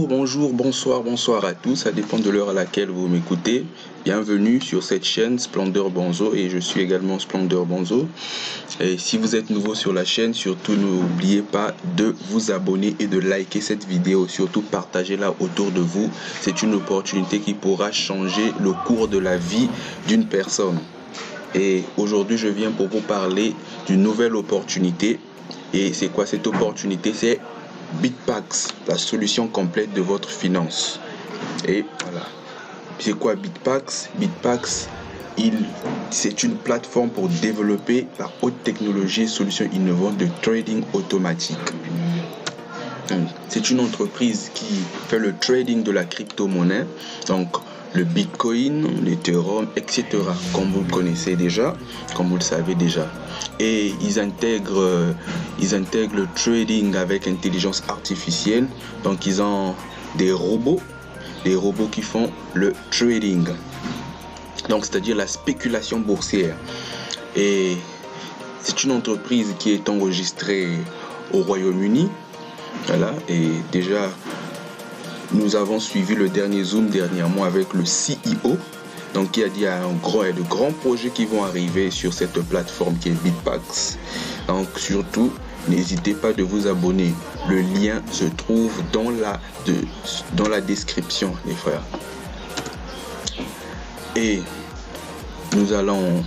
Bonjour, bonsoir à tous, ça dépend de l'heure à laquelle vous m'écoutez. Bienvenue sur cette chaîne Splendeur Bonzo et je suis également Splendeur Bonzo. Et si vous êtes nouveau sur la chaîne, surtout n'oubliez pas de vous abonner et de liker cette vidéo, surtout partagez-la autour de vous. C'est une opportunité qui pourra changer le cours de la vie d'une personne. Et aujourd'hui, je viens pour vous parler d'une nouvelle opportunité. Et c'est quoi cette opportunité? C'est Bitpax, la solution complète de votre finance. Et voilà. C'est quoi Bitpax? Bitpax, c'est une plateforme pour développer la haute technologie et solutions innovantes de trading automatique. C'est une entreprise qui fait le trading de la crypto-monnaie, donc le Bitcoin, l'Ethereum, etc. Comme vous le connaissez déjà, comme vous le savez déjà. Et ils intègrent le trading avec intelligence artificielle. Donc ils ont des robots qui font le trading. Donc c'est-à-dire la spéculation boursière. Et c'est une entreprise qui est enregistrée au Royaume-Uni. Voilà, et déjà nous avons suivi le dernier Zoom dernièrement avec le CEO. Donc il a dit il y a de grands projets qui vont arriver sur cette plateforme qui est Bitpax. Donc surtout, n'hésitez pas de vous abonner. Le lien se trouve dans la description, les frères. Et nous allons...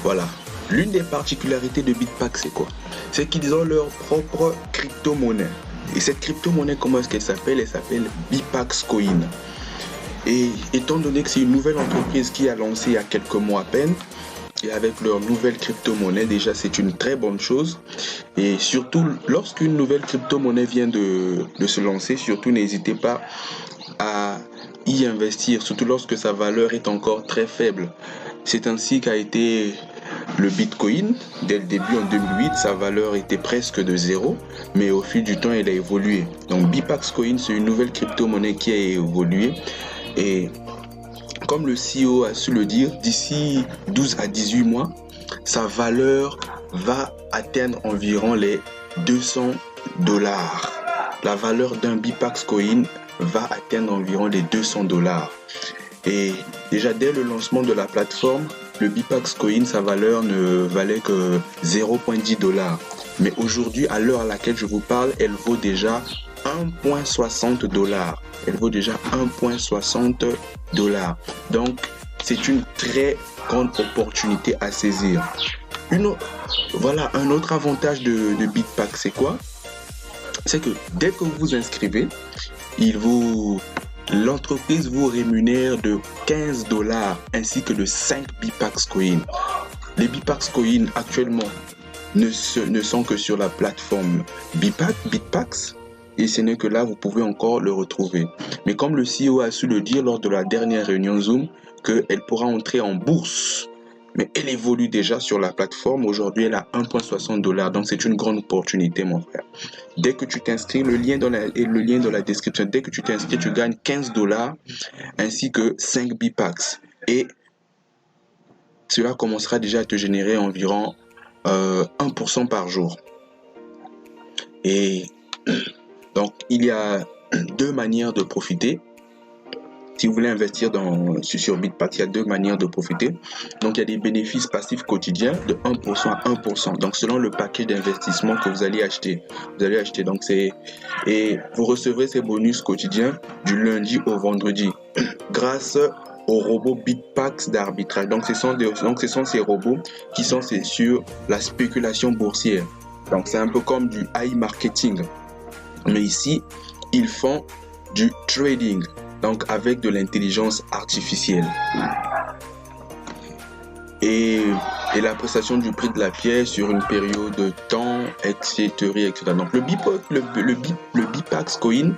Voilà. L'une des particularités de Bitpax, c'est quoi? C'est qu'ils ont leur propre crypto-monnaie. Et cette crypto-monnaie, comment est-ce qu'elle s'appelle? Elle s'appelle Bitpax Coin. Et étant donné que c'est une nouvelle entreprise qui a lancé il y a quelques mois à peine, et avec leur nouvelle crypto-monnaie, déjà c'est une très bonne chose. Et surtout, lorsqu'une nouvelle crypto-monnaie vient de se lancer, surtout n'hésitez pas à y investir, surtout lorsque sa valeur est encore très faible. C'est ainsi qu'a été le Bitcoin. Dès le début en 2008, sa valeur était presque de zéro, mais au fil du temps, elle a évolué. Donc Bitpax Coin, c'est une nouvelle crypto-monnaie qui a évolué. Et comme le CEO a su le dire, d'ici 12 à 18 mois, sa valeur va atteindre environ les $200. La valeur d'un Bitpax Coin va atteindre environ les $200. Et déjà dès le lancement de la plateforme, le Bitpax Coin, sa valeur ne valait que $0.10. Mais aujourd'hui, à l'heure à laquelle je vous parle, elle vaut déjà $1.60. Elle vaut déjà $1.60. Donc, c'est une très grande opportunité à saisir. Voilà, un autre avantage de Bitpax, c'est quoi? C'est que dès que vous vous inscrivez, l'entreprise vous rémunère de $15 ainsi que de 5 Bitpax Coin. Les Bitpax Coin actuellement ne sont que sur la plateforme Bitpax. Et ce n'est que là, vous pouvez encore le retrouver. Mais comme le CEO a su le dire lors de la dernière réunion Zoom, qu'elle pourra entrer en bourse. Mais elle évolue déjà sur la plateforme. Aujourd'hui, elle a $1.60. Donc, c'est une grande opportunité, mon frère. Dès que tu t'inscris, le lien dans la description, dès que tu t'inscris, tu gagnes $15 ainsi que 5 Bitpax. Et cela commencera déjà à te générer environ 1% par jour. Et... donc, il y a deux manières de profiter. Si vous voulez investir sur Bitpax, il y a deux manières de profiter. Donc, il y a des bénéfices passifs quotidiens de 1% à 1%. Donc, selon le paquet d'investissement que vous allez acheter. Donc, et vous recevrez ces bonus quotidiens du lundi au vendredi grâce au robot Bitpax d'arbitrage. Donc, ce sont ces robots qui sont sur la spéculation boursière. Donc, c'est un peu comme du AI marketing. Mais ici, ils font du trading, donc avec de l'intelligence artificielle. Et la prestation du prix de la pièce sur une période de temps, etc. Donc le Bitpax Coin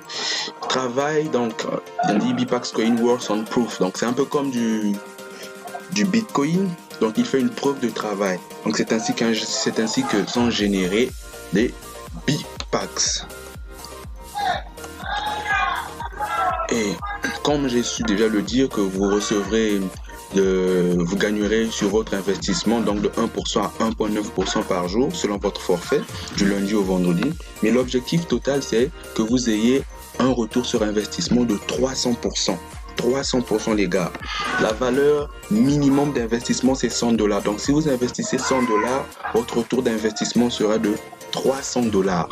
travaille, donc on dit Bitpax Coin works on proof. Donc c'est un peu comme du Bitcoin. Donc il fait une preuve de travail. Donc c'est ainsi que sont générés des Bitpax. Et comme j'ai su déjà le dire, que vous gagnerez sur votre investissement donc de 1% à 1,9% par jour selon votre forfait du lundi au vendredi. Mais l'objectif total, c'est que vous ayez un retour sur investissement de 300%. 300% les gars. La valeur minimum d'investissement c'est $100. Donc si vous investissez $100, votre retour d'investissement sera de $300.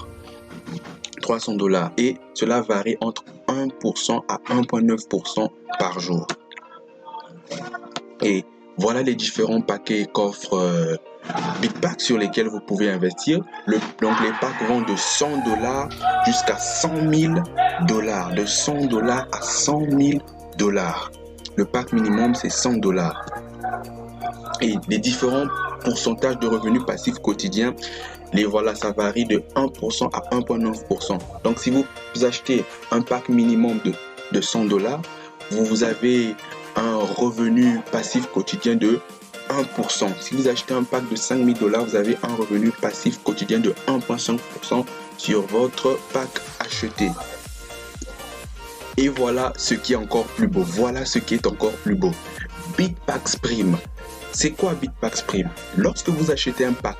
300 et cela varie entre 1% à 1,9% par jour. Et voilà les différents paquets qu'offre Bitpack sur lesquels vous pouvez investir. Donc les packs vont de $100 jusqu'à $100 000. De $100 à $100 000. Le pack minimum c'est $100. Et les différents pourcentages de revenus passifs quotidiens, les voilà, ça varie de 1% à 1,9%. Donc si vous achetez un pack minimum de $100, vous avez un revenu passif quotidien de 1%. Si vous achetez un pack de $5 000, vous avez un revenu passif quotidien de 1,5% sur votre pack acheté. Et voilà ce qui est encore plus beau. Voilà ce qui est encore plus beau. Bitpack Prime. C'est quoi Bitpack Prime? Lorsque vous achetez un pack,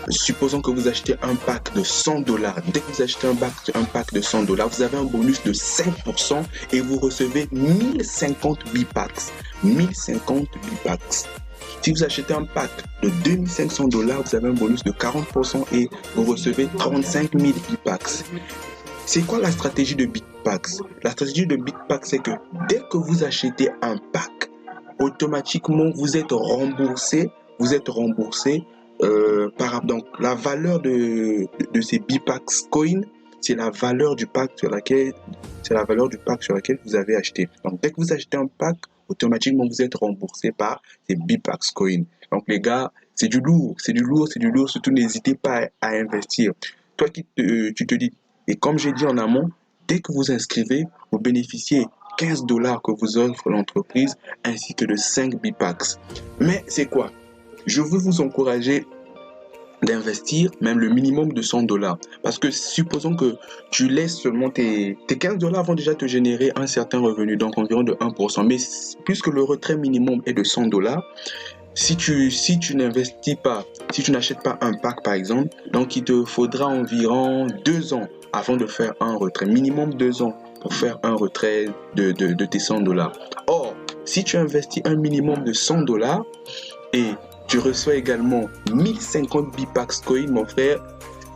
supposons que vous achetez un pack de $100. Dès que vous achetez un pack de $100, vous avez un bonus de 5% et vous recevez 1050 Bitpacks. 1050 Bitpacks. Si vous achetez un pack de $2500, vous avez un bonus de 40% et vous recevez 35 000 Bitpacks. C'est quoi la stratégie de Bitpacks? La stratégie de Bitpacks, c'est que dès que vous achetez un pack, automatiquement vous êtes remboursé. Donc la valeur de ces Bitpacks coins, c'est la valeur du pack sur laquelle vous avez acheté. Donc dès que vous achetez un pack, automatiquement vous êtes remboursé par ces Bitpacks coins. Donc les gars, c'est du lourd. Surtout n'hésitez pas à investir. Toi tu te dis, et comme j'ai dit en amont, dès que vous inscrivez, vous bénéficiez $15 que vous offre l'entreprise ainsi que de 5 Bitpacks. Mais c'est quoi? Je veux vous encourager d'investir même le minimum de $100 parce que supposons que tu laisses seulement tes $15 vont déjà te générer un certain revenu, donc environ de 1%. Mais puisque le retrait minimum est de $100, si tu n'investis pas, si tu n'achètes pas un pack par exemple, donc il te faudra environ 2 ans avant de faire un retrait, minimum 2 ans pour faire un retrait de tes $100. Or, si tu investis un minimum de $100 et tu reçois également 1050 Bitpacks coins, mon frère,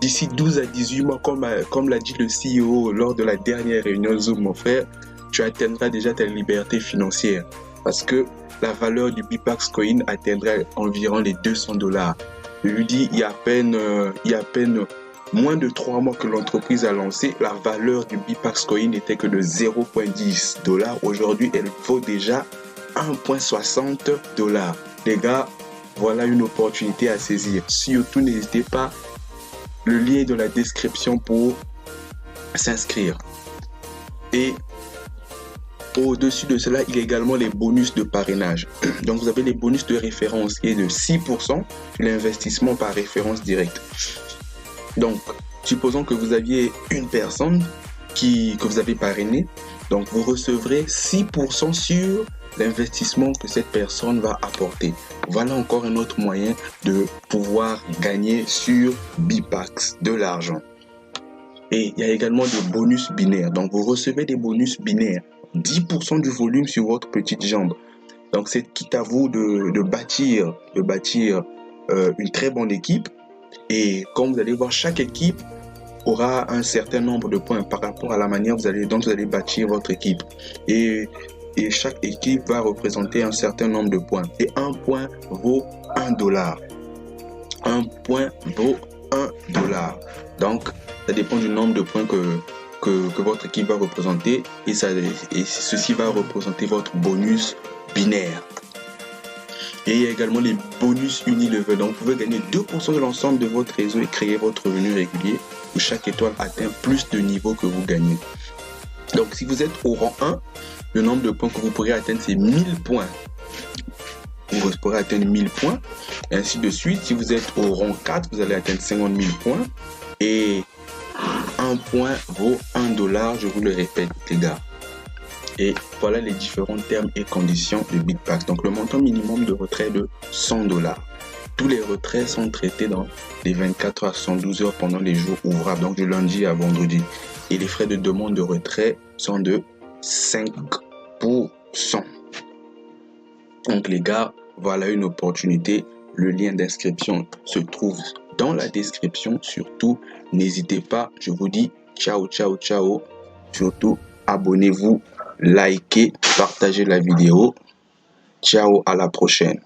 d'ici 12 à 18 mois, comme l'a dit le CEO lors de la dernière réunion Zoom, mon frère, tu atteindras déjà ta liberté financière. Parce que la valeur du Bitpacks coin atteindra environ les $200. Je lui dis, il y a à peine moins de 3 mois que l'entreprise a lancé, la valeur du Bitpacks coin n'était que de $0.10. Aujourd'hui, elle vaut déjà $1.60. Les gars, voilà une opportunité à saisir. Surtout, n'hésitez pas, le lien est dans la description pour s'inscrire. Et au-dessus de cela, il y a également les bonus de parrainage. Donc, vous avez les bonus de référence qui est de 6% sur l'investissement par référence directe. Donc, supposons que vous aviez une personne que vous avez parrainée. Donc, vous recevrez 6% sur l'investissement que cette personne va apporter. Voilà encore un autre moyen de pouvoir gagner sur Bitpacks de l'argent. Et il y a également des bonus binaires. Donc, vous recevez des bonus binaires. 10% du volume sur votre petite jambe. Donc, c'est quitte à vous de bâtir une très bonne équipe. Et comme vous allez voir, chaque équipe aura un certain nombre de points par rapport à la manière dont vous allez bâtir votre équipe. Et chaque équipe va représenter un certain nombre de points. Et un point vaut $1. Un point vaut $1. Donc, ça dépend du nombre de points que votre équipe va représenter. Et ceci va représenter votre bonus binaire. Et il y a également les bonus unilevel. Donc, vous pouvez gagner 2% de l'ensemble de votre réseau et créer votre revenu régulier où chaque étoile atteint plus de niveaux que vous gagnez. Donc, si vous êtes au rang 1, le nombre de points que vous pourrez atteindre, c'est 1000 points. Vous pourrez atteindre 1000 points. Et ainsi de suite. Si vous êtes au rang 4, vous allez atteindre 50 000 points. Et un point vaut $1, je vous le répète, les gars. Et voilà les différents termes et conditions de Bitpacks. Donc, le montant minimum de retrait de $100. tous les retraits sont traités dans les 24 à 112 heures pendant les jours ouvrables, donc du lundi à vendredi. Et les frais de demande de retrait sont de 5%. Donc les gars, voilà une opportunité. Le lien d'inscription se trouve dans la description. Surtout, n'hésitez pas. Je vous dis ciao, ciao, ciao. Surtout, abonnez-vous, likez, partagez la vidéo. Ciao, à la prochaine.